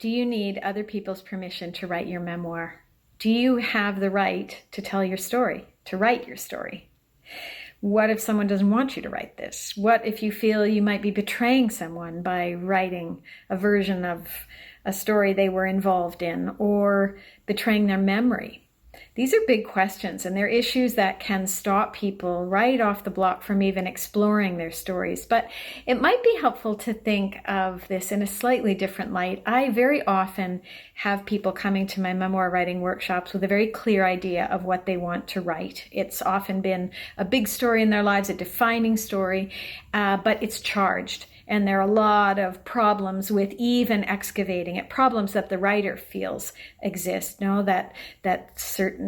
Do you need other people's permission to write your memoir? Do you have the right to tell your story, to write your story? What if someone doesn't want you to write this? What if you feel you might be betraying someone by writing a version of a story they were involved in, or betraying their memory? These are big questions, and they're issues that can stop people right off the block from even exploring their stories. But it might be helpful to think of this in a slightly different light. I very often have people coming to my memoir writing workshops with a very clear idea of what they want to write. It's often been a big story in their lives, a defining story, but it's charged. And there are a lot of problems with even excavating it, problems that the writer feels exist,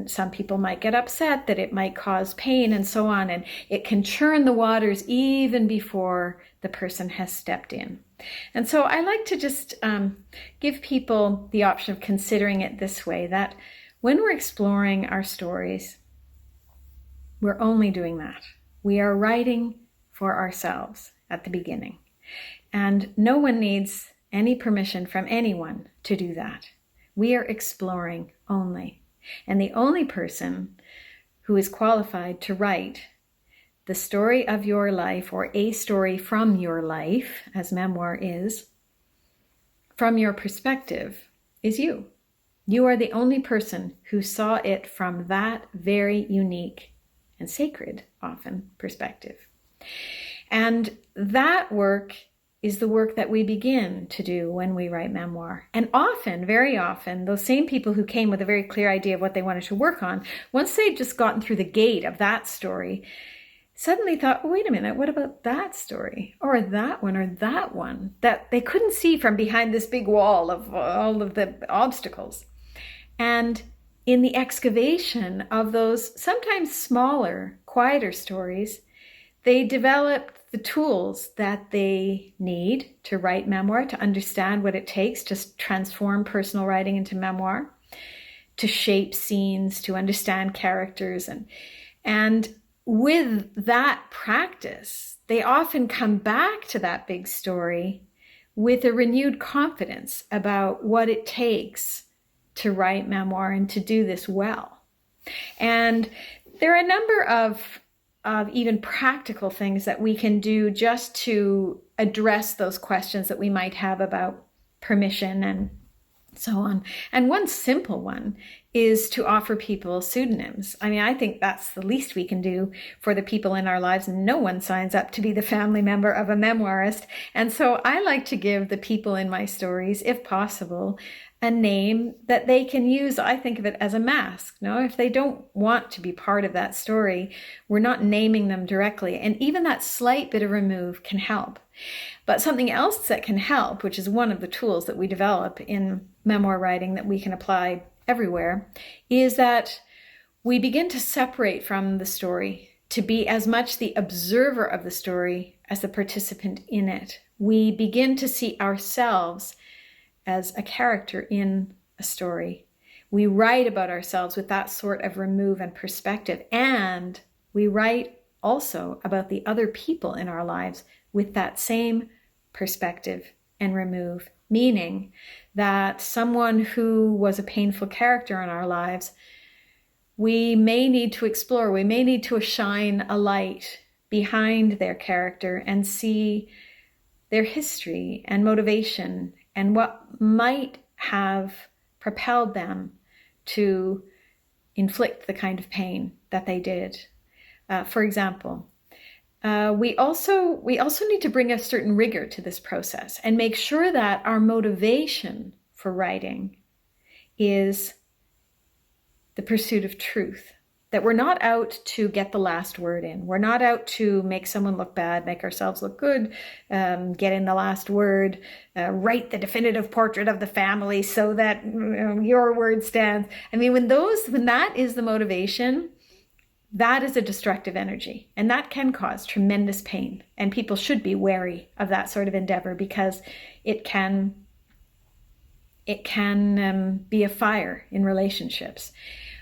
some people might get upset, that it might cause pain and so on. And it can churn the waters even before the person has stepped in. And so I like to just give people the option of considering it this way, that when we're exploring our stories, we're only doing that. We are writing for ourselves at the beginning. And no one needs any permission from anyone to do that. We are exploring only. And the only person who is qualified to write the story of your life, or a story from your life, as memoir is, from your perspective, is you. You are the only person who saw it from that very unique and sacred, often, perspective. And that work is the work that we begin to do when we write memoir. And often, very often, those same people who came with a very clear idea of what they wanted to work on, once they'd just gotten through the gate of that story, suddenly thought, oh, wait a minute, what about that story? Or that one, that they couldn't see from behind this big wall of all of the obstacles. And in the excavation of those sometimes smaller, quieter stories, they developed the tools that they need to write memoir, to understand what it takes to transform personal writing into memoir, to shape scenes, to understand characters. And with that practice, they often come back to that big story with a renewed confidence about what it takes to write memoir and to do this well. And there are a number of even practical things that we can do just to address those questions that we might have about permission and so on. And one simple one is to offer people pseudonyms. I mean, I think that's the least we can do for the people in our lives. No one signs up to be the family member of a memoirist. And so I like to give the people in my stories, if possible, a name that they can use. I think of it as a mask. No, if they don't want to be part of that story, we're not naming them directly. And even that slight bit of remove can help. But something else that can help, which is one of the tools that we develop in memoir writing that we can apply everywhere, is that we begin to separate from the story, to be as much the observer of the story as the participant in it. We begin to see ourselves as a character in a story. We write about ourselves with that sort of remove and perspective. And we write also about the other people in our lives with that same perspective and remove, meaning that someone who was a painful character in our lives, we may need to explore, we may need to shine a light behind their character and see their history and motivation and what might have propelled them to inflict the kind of pain that they did. For example, we also need to bring a certain rigor to this process and make sure that our motivation for writing is the pursuit of truth, that we're not out to get the last word in. We're not out to make someone look bad, make ourselves look good, get in the last word, write the definitive portrait of the family so that your word stands. I mean, when that is the motivation, that is a destructive energy, and that can cause tremendous pain. And people should be wary of that sort of endeavor, because it can be a fire in relationships.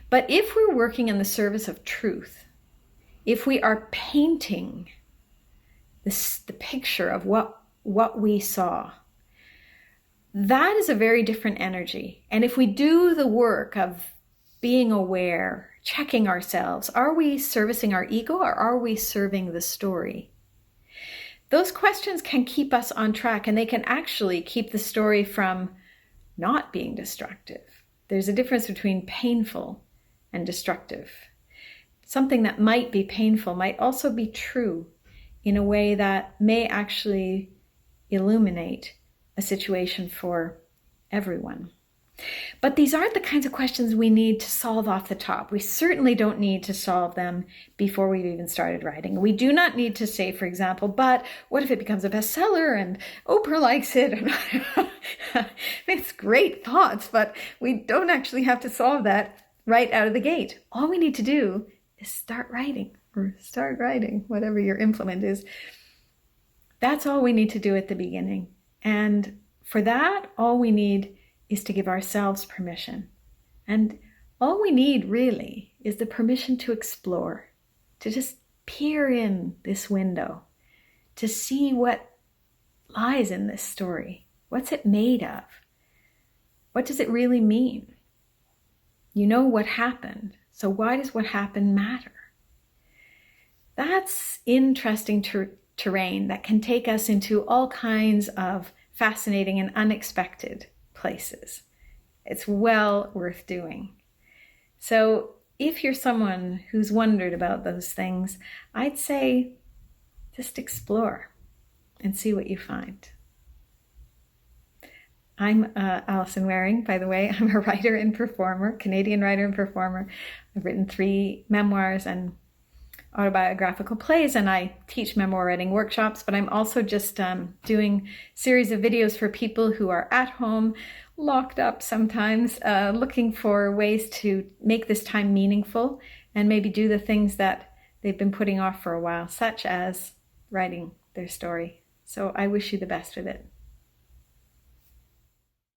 But if we're working in the service of truth, if we are painting the picture of what we saw, that is a very different energy. And if we do the work of being aware, checking ourselves, are we servicing our ego or are we serving the story? Those questions can keep us on track, and they can actually keep the story from not being destructive. There's a difference between painful and destructive. Something that might be painful might also be true in a way that may actually illuminate a situation for everyone. But these aren't the kinds of questions we need to solve off the top. We certainly don't need to solve them before we've even started writing. We do not need to say, for example, but what if it becomes a bestseller and Oprah likes it? It's great thoughts, but we don't actually have to solve that right out of the gate. All we need to do is start writing, whatever your implement is. That's all we need to do at the beginning. And for that, all we need is to give ourselves permission. And all we need really is the permission to explore, to just peer in this window, to see what lies in this story. What's it made of? What does it really mean? You know what happened, so why does what happened matter? That's interesting terrain that can take us into all kinds of fascinating and unexpected places. It's well worth doing. So if you're someone who's wondered about those things, I'd say just explore and see what you find. I'm Alison Wearing, by the way. I'm a writer and performer, Canadian writer and performer. I've written 3 memoirs and autobiographical plays, and I teach memoir writing workshops, but I'm also just doing a series of videos for people who are at home, locked up sometimes, looking for ways to make this time meaningful and maybe do the things that they've been putting off for a while, such as writing their story. So I wish you the best with it.